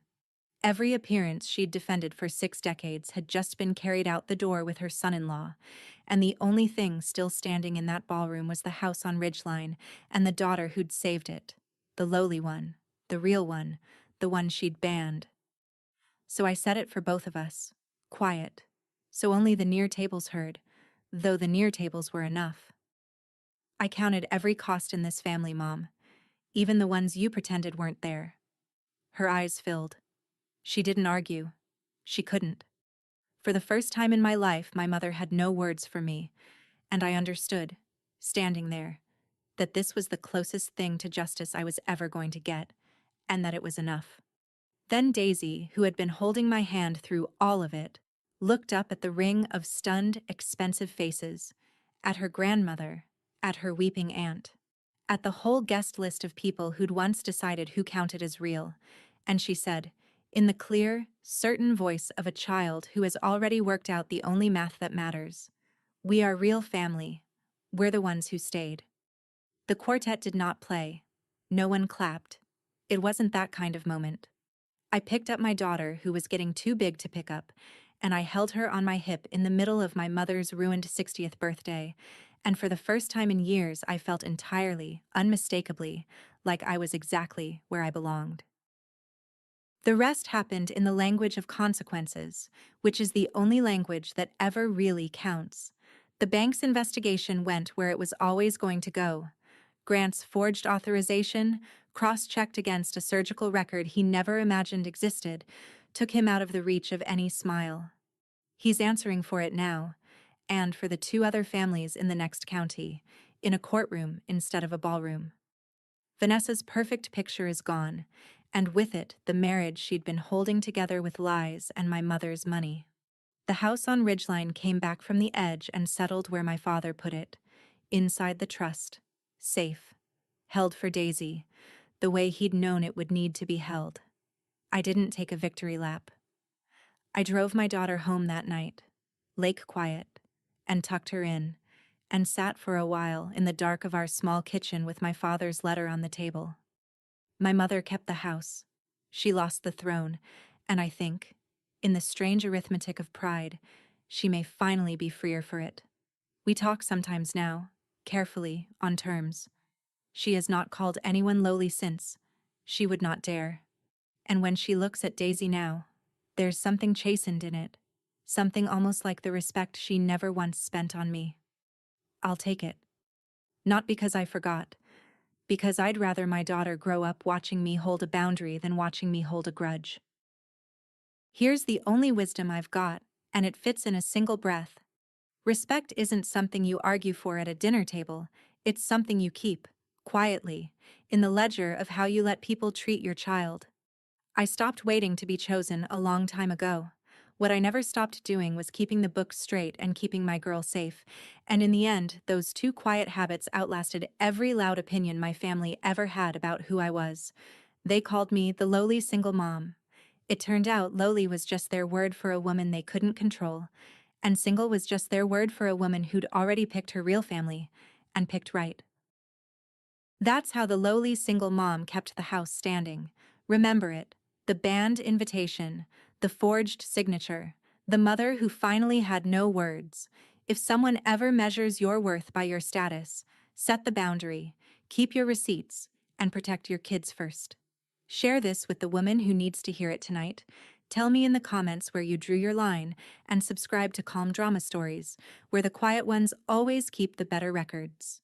A: Every appearance she'd defended for 6 decades had just been carried out the door with her son-in-law, and the only thing still standing in that ballroom was the house on Ridgeline and the daughter who'd saved it, the lowly one, the real one, the one she'd banned. So I said it for both of us, quiet, so only the near tables heard, though the near tables were enough. I counted every cost in this family, Mom, even the ones you pretended weren't there. Her eyes filled. She didn't argue. She couldn't. For the first time in my life, my mother had no words for me, and I understood, standing there, that this was the closest thing to justice I was ever going to get, and that it was enough. Then Daisy, who had been holding my hand through all of it, looked up at the ring of stunned, expensive faces, at her grandmother, at her weeping aunt, at the whole guest list of people who'd once decided who counted as real, and she said, in the clear, certain voice of a child who has already worked out the only math that matters, "We are real family. We're the ones who stayed." The quartet did not play. No one clapped. It wasn't that kind of moment. I picked up my daughter, who was getting too big to pick up, and I held her on my hip in the middle of my mother's ruined 60th birthday, and for the first time in years I felt entirely, unmistakably, like I was exactly where I belonged. The rest happened in the language of consequences, which is the only language that ever really counts. The bank's investigation went where it was always going to go. Grant's forged authorization, cross-checked against a surgical record he never imagined existed, took him out of the reach of any smile. He's answering for it now, and for the two other families in the next county, in a courtroom instead of a ballroom. Vanessa's perfect picture is gone, and with it the marriage she'd been holding together with lies and my mother's money. The house on Ridgeline came back from the edge and settled where my father put it, inside the trust, safe, held for Daisy, the way he'd known it would need to be held. I didn't take a victory lap. I drove my daughter home that night, lake quiet, and tucked her in, and sat for a while in the dark of our small kitchen with my father's letter on the table. My mother kept the house. She lost the throne, and I think, in the strange arithmetic of pride, she may finally be freer for it. We talk sometimes now, carefully, on terms. She has not called anyone lowly since. She would not dare. And when she looks at Daisy now, there's something chastened in it, something almost like the respect she never once spent on me. I'll take it. Not because I forgot, because I'd rather my daughter grow up watching me hold a boundary than watching me hold a grudge. Here's the only wisdom I've got, and it fits in a single breath. Respect isn't something you argue for at a dinner table, it's something you keep, quietly, in the ledger of how you let people treat your child. I stopped waiting to be chosen a long time ago. What I never stopped doing was keeping the books straight and keeping my girl safe, and in the end, those two quiet habits outlasted every loud opinion my family ever had about who I was. They called me the lowly single mom. It turned out lowly was just their word for a woman they couldn't control, and single was just their word for a woman who'd already picked her real family, and picked right. That's how the lowly single mom kept the house standing. Remember it. The banned invitation, the forged signature, the mother who finally had no words. If someone ever measures your worth by your status, set the boundary, keep your receipts, and protect your kids first. Share this with the woman who needs to hear it tonight. Tell me in the comments where you drew your line, and subscribe to Calm Drama Stories, where the quiet ones always keep the better records.